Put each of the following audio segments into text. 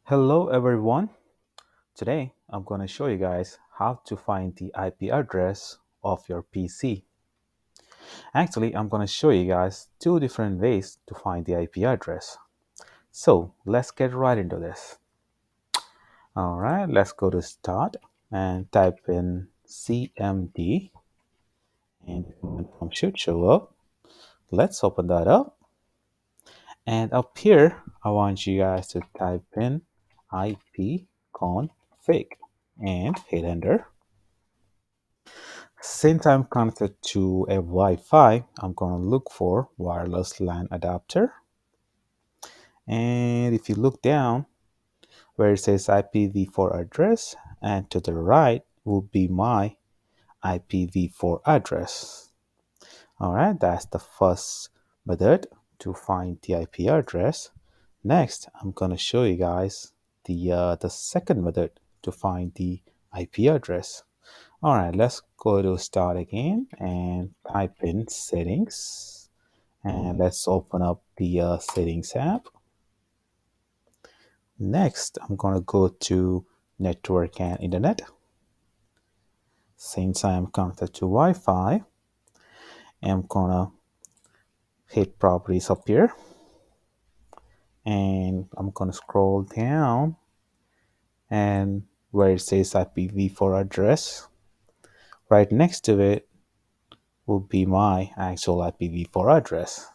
Hello everyone. Today I'm going to show you guys how to find the IP address of your PC. Actually, I'm going to show you guys two different ways to find the IP address. So let's get right into this. All right, let's go to start and type in CMD and the prompt should show up. Let's open that up. And up here, I want you guys to type in ipconfig and hit enter. Since I'm connected to a Wi-Fi, I'm going to look for wireless LAN adapter. And if you look down where it says IPv4 address, and to the right will be my IPv4 address. All right, that's the first method to find the IP address. Next, I'm going to show you guys the second method to find the IP address. All right, let's go to start again and type in settings. And let's open up the settings app. Next, I'm going to go to network and internet. Since I am connected to Wi-Fi, I'm going to hit properties up here. And I'm going to scroll down and where it says IPv4 address, right next to it will be my actual IPv4 address.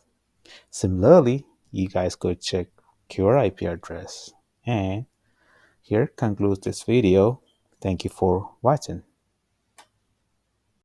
Similarly, you guys could check your IP address. And here concludes this video. Thank you for watching.